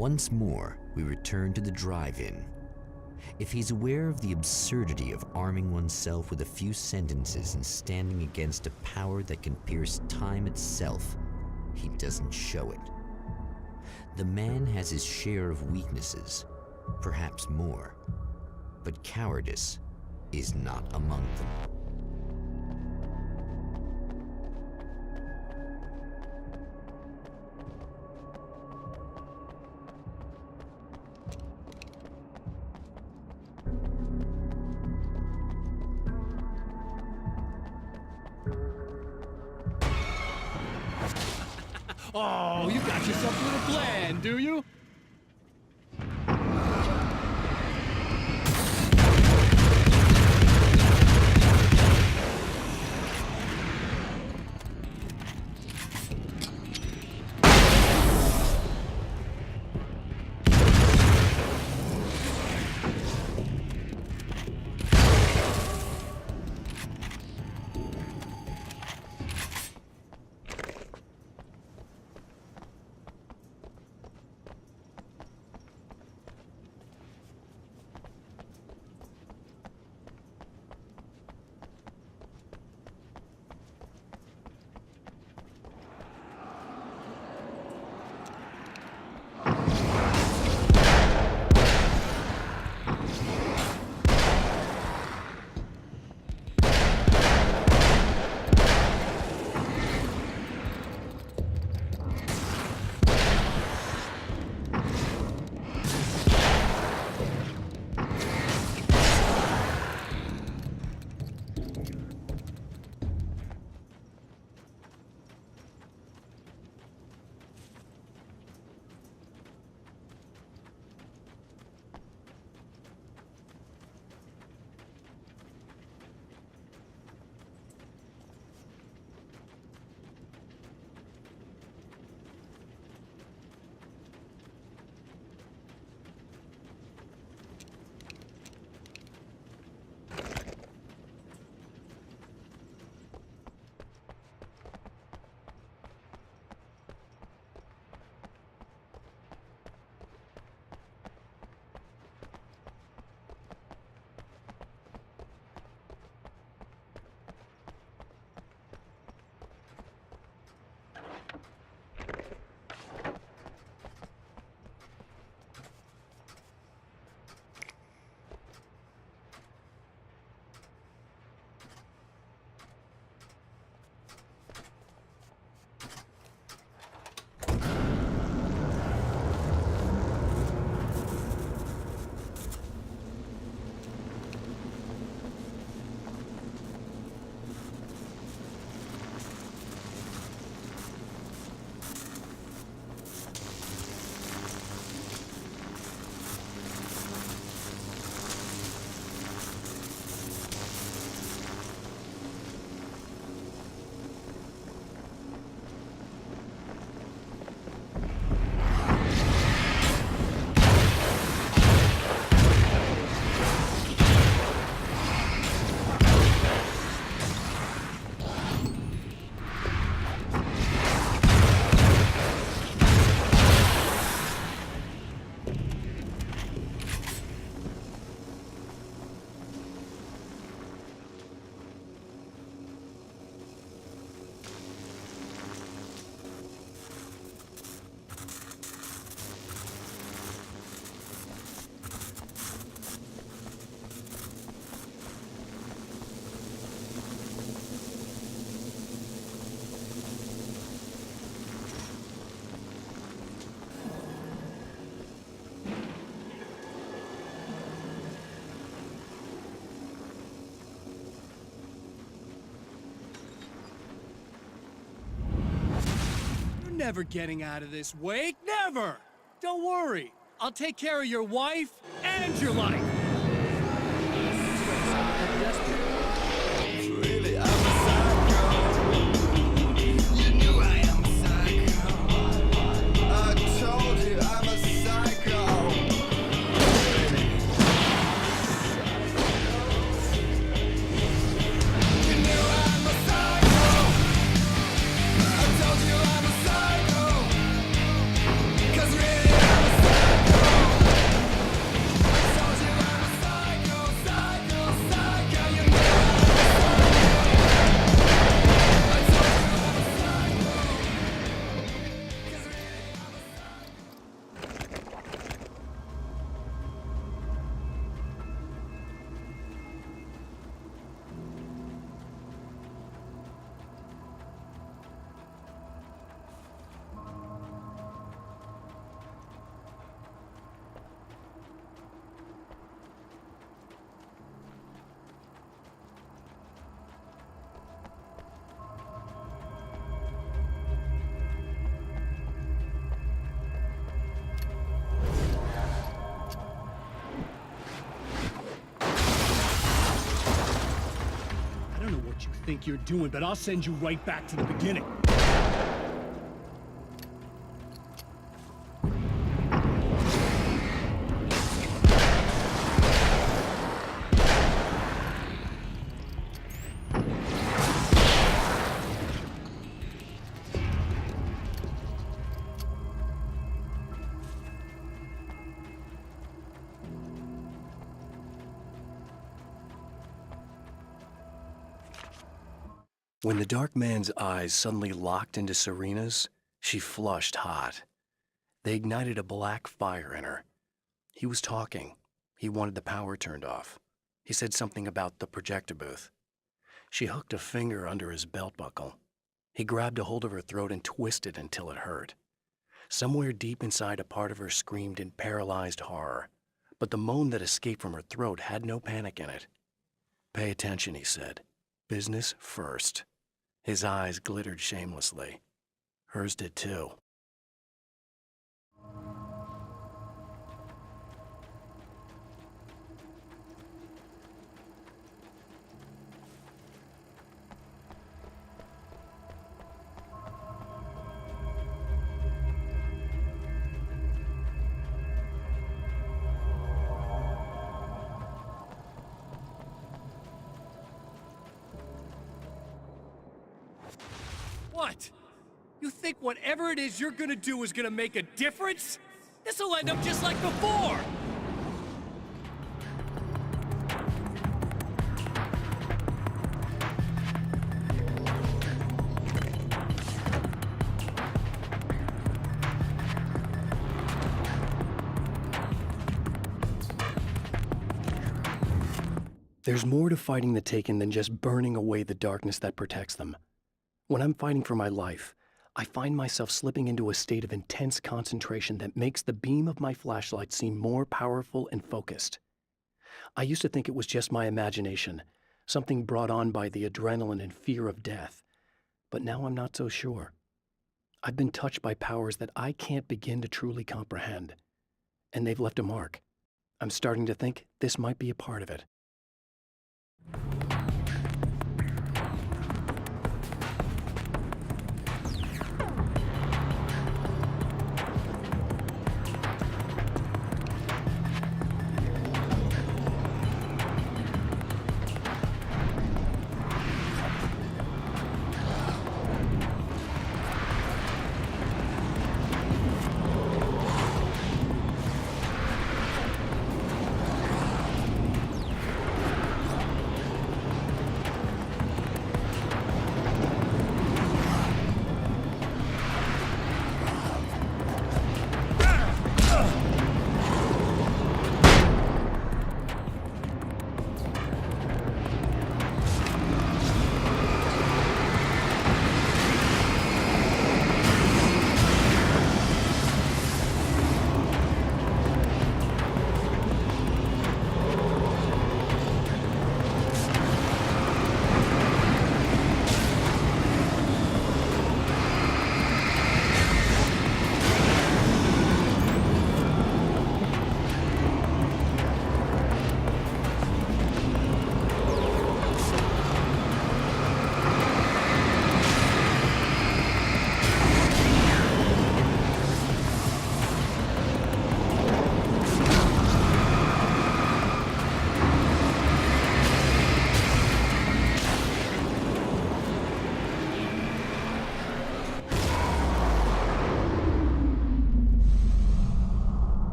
Once more, we return to the drive-in. If he's aware of the absurdity of arming oneself with a few sentences and standing against a power that can pierce time itself, he doesn't show it. The man has his share of weaknesses, perhaps more, but cowardice is not among them. Oh, you got yourself a little bland, do you? Never getting out of this wake, never! Don't worry, I'll take care of your wife and your life! Really, I'm a psycho. You knew I am a psycho. I told you I'm a psycho. You knew I'm a psycho. I told you I'm a psycho. 'Cause really I'm a psycho. think you're doing, but I'll send you right back to the beginning. When the Dark Man's eyes suddenly locked into Serena's, she flushed hot. They ignited a black fire in her. He was talking. He wanted the power turned off. He said something about the projector booth. She hooked a finger under his belt buckle. He grabbed a hold of her throat and twisted until it hurt. Somewhere deep inside, a part of her screamed in paralyzed horror, but the moan that escaped from her throat had no panic in it. "Pay attention," he said. "Business first." His eyes glittered shamelessly. Hers did too. What? You think whatever it is you're gonna do is gonna make a difference? This'll end up just like before! There's more to fighting the Taken than just burning away the darkness that protects them. When I'm fighting for my life, I find myself slipping into a state of intense concentration that makes the beam of my flashlight seem more powerful and focused. I used to think it was just my imagination, something brought on by the adrenaline and fear of death. But now I'm not so sure. I've been touched by powers that I can't begin to truly comprehend. And they've left a mark. I'm starting to think this might be a part of it.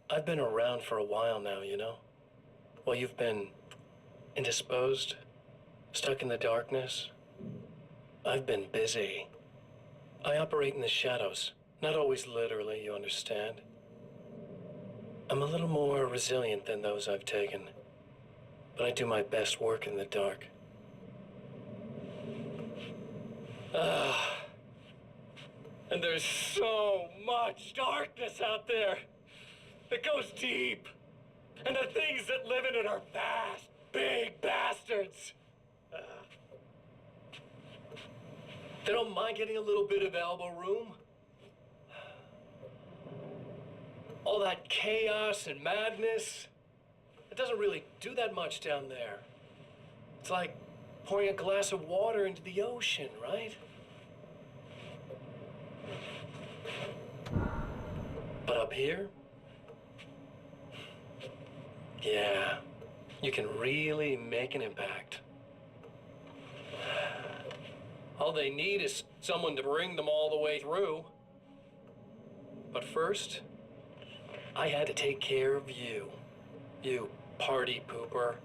I've been around for a while now, you know? Well, you've been indisposed, stuck in the darkness. I've been busy. I operate in the shadows, not always literally, you understand? I'm a little more resilient than those I've taken, but I do my best work in the dark. And there's so much darkness out there. It goes deep. And the things that live in it are vast, big bastards. They don't mind getting a little bit of elbow room. All that chaos and madness, it doesn't really do that much down there. It's like pouring a glass of water into the ocean, right? But up here, yeah, you can really make an impact. All they need is someone to bring them all the way through. But first, I had to take care of you. You party pooper.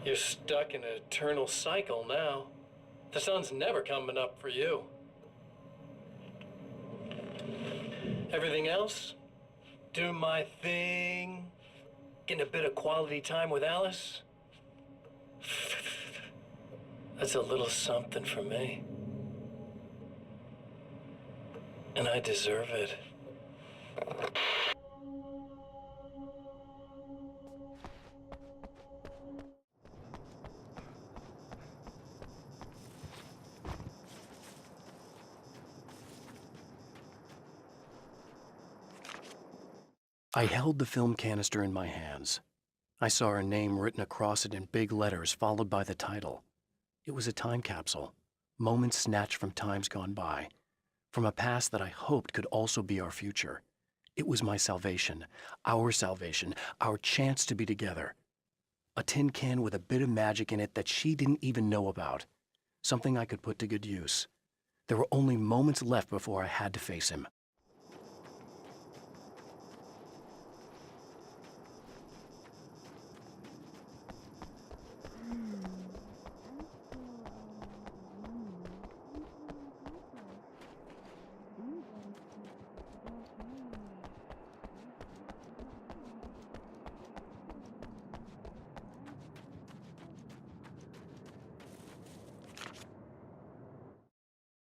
You're stuck in an eternal cycle now. The sun's never coming up for you. Everything else? Doing my thing, getting a bit of quality time with Alice. That's a little something for me. And I deserve it. I held the film canister in my hands. I saw her name written across it in big letters, followed by the title. It was a time capsule, moments snatched from times gone by, from a past that I hoped could also be our future. It was my salvation, our chance to be together. A tin can with a bit of magic in it that she didn't even know about, something I could put to good use. There were only moments left before I had to face him.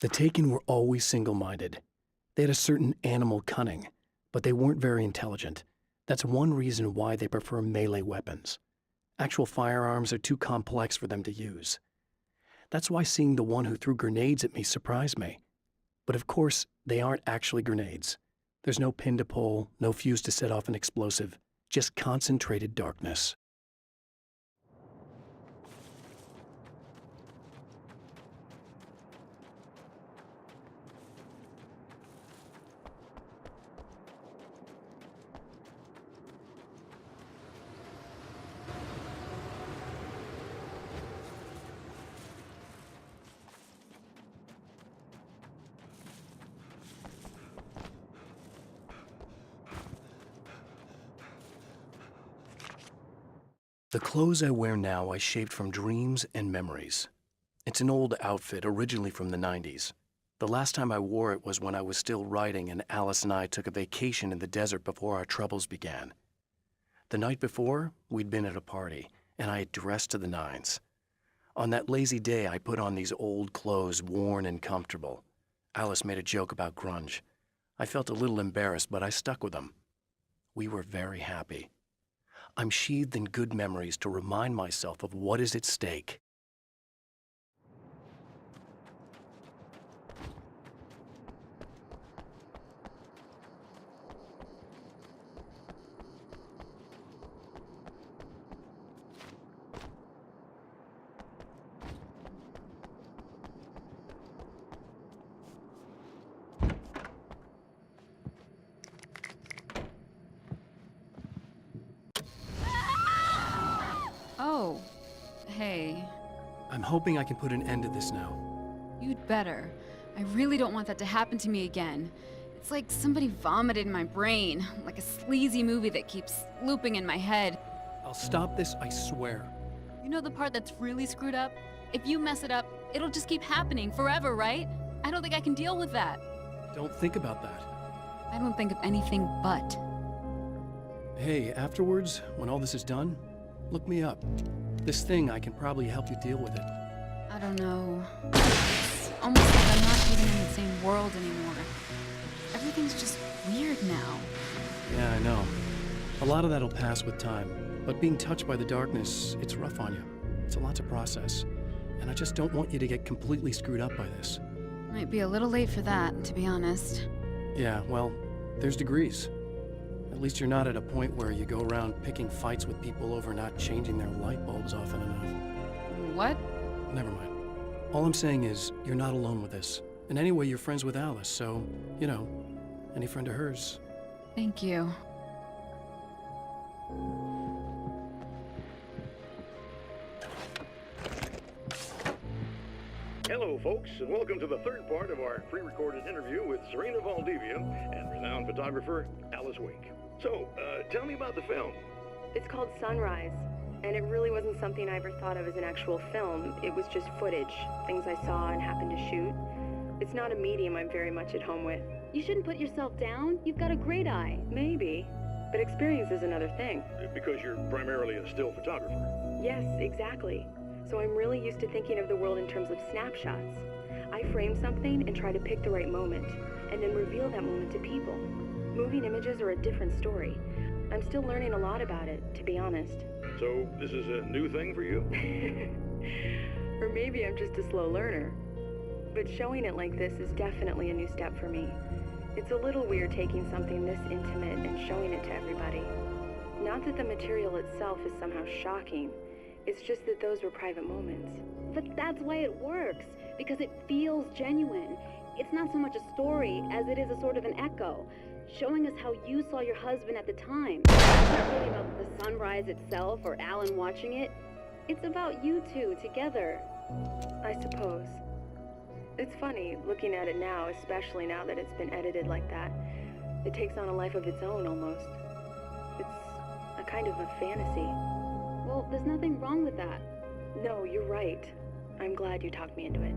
The Taken were always single-minded. They had a certain animal cunning, but they weren't very intelligent. That's one reason why they prefer melee weapons. Actual firearms are too complex for them to use. That's why seeing the one who threw grenades at me surprised me. But of course, they aren't actually grenades. There's no pin to pull, no fuse to set off an explosive, just concentrated darkness. The clothes I wear now I shaped from dreams and memories. It's an old outfit, originally from the 90s. The last time I wore it was when I was still writing and Alice and I took a vacation in the desert before our troubles began. The night before, we'd been at a party, and I had dressed to the nines. On that lazy day, I put on these old clothes, worn and comfortable. Alice made a joke about grunge. I felt a little embarrassed, but I stuck with them. We were very happy. I'm sheathed in good memories to remind myself of what is at stake. Oh, hey. I'm hoping I can put an end to this now. You'd better. I really don't want that to happen to me again. It's like somebody vomited in my brain, like a sleazy movie that keeps looping in my head. I'll stop this, I swear. You know the part that's really screwed up? If you mess it up, it'll just keep happening forever, right? I don't think I can deal with that. Don't think about that. I don't think of anything but. Hey, afterwards, when all this is done, look me up. This thing, I can probably help you deal with it. I don't know. It's almost like I'm not even in the same world anymore. Everything's just weird now. Yeah, I know. A lot of that'll pass with time, but being touched by the darkness, it's rough on you. It's a lot to process. and I just don't want you to get completely screwed up by this. Might be a little late for that, to be honest. Yeah, well, there's degrees. At least you're not at a point where you go around picking fights with people over not changing their light bulbs often enough. What? Never mind. All I'm saying is, you're not alone with this. And anyway, you're friends with Alice, so, you know, any friend of hers. Thank you. Hello, folks, and welcome to the third part of our pre-recorded interview with Serena Valdivia and renowned photographer Alice Wake. So, tell me about the film. It's called Sunrise, and it really wasn't something I ever thought of as an actual film. It was just footage, things I saw and happened to shoot. It's not a medium I'm very much at home with. You shouldn't put yourself down. You've got a great eye. Maybe, but experience is another thing. Because you're primarily a still photographer. Yes, exactly. So I'm really used to thinking of the world in terms of snapshots. I frame something and try to pick the right moment, and then reveal that moment to people. Moving images are a different story. I'm still learning a lot about it, to be honest. So, this is a new thing for you? Or maybe I'm just a slow learner. But showing it like this is definitely a new step for me. It's a little weird taking something this intimate and showing it to everybody. Not that the material itself is somehow shocking. It's just that those were private moments. But that's why it works, because it feels genuine. It's not so much a story as it is a sort of an echo, showing us how you saw your husband at the time. It's not really about the sunrise itself or Alan watching it. It's about you two together. I suppose. It's funny, looking at it now, especially now that it's been edited like that. It takes on a life of its own, almost. It's a kind of a fantasy. Well, there's nothing wrong with that. No, you're right. I'm glad you talked me into it.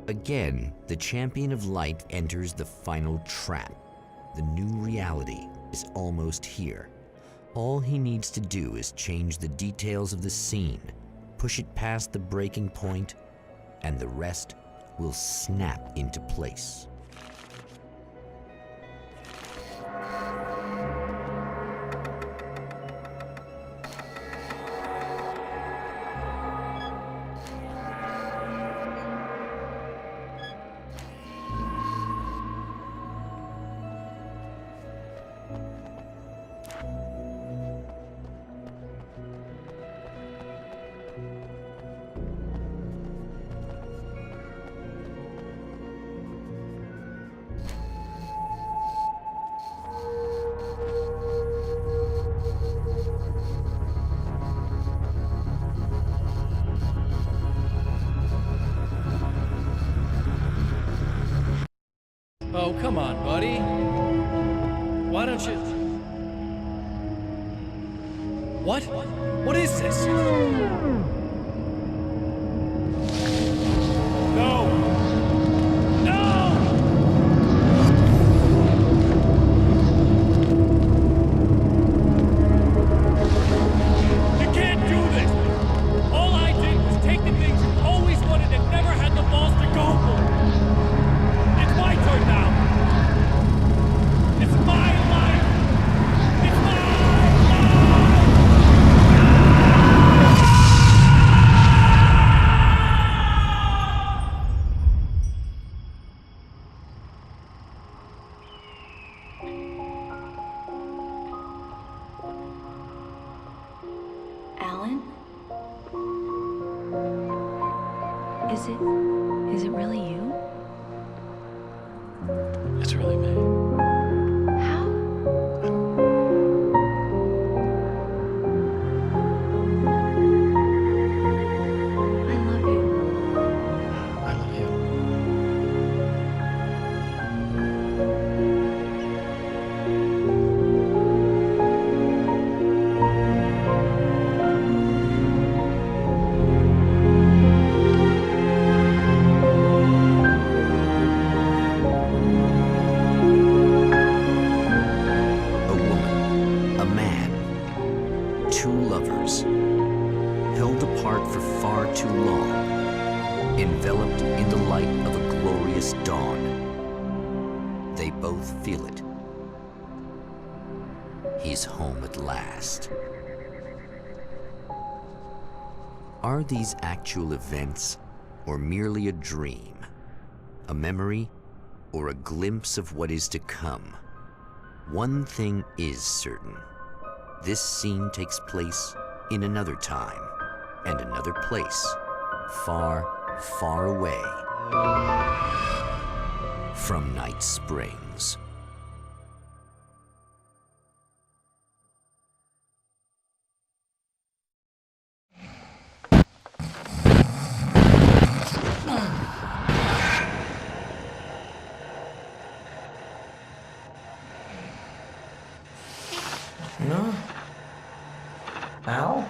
Again, the champion of light enters the final trap. The new reality is almost here. All he needs to do is change the details of the scene, push it past the breaking point, and the rest will snap into place. Oh, come on, buddy. Why don't you... What? What is this? No! No! You can't do this! All I did was take the things you always wanted and never had the balls to go for. It's my turn now! It's my life! It's my life! Alan? Is it really you? It's really me. How? I love you. I love you. two lovers, held apart for far too long, enveloped in the light of a glorious dawn. They both feel it. He's home at last. Are these actual events, or merely a dream? A memory, or a glimpse of what is to come? One thing is certain. This scene takes place in another time and another place, far, far away from Night Springs. No? Al?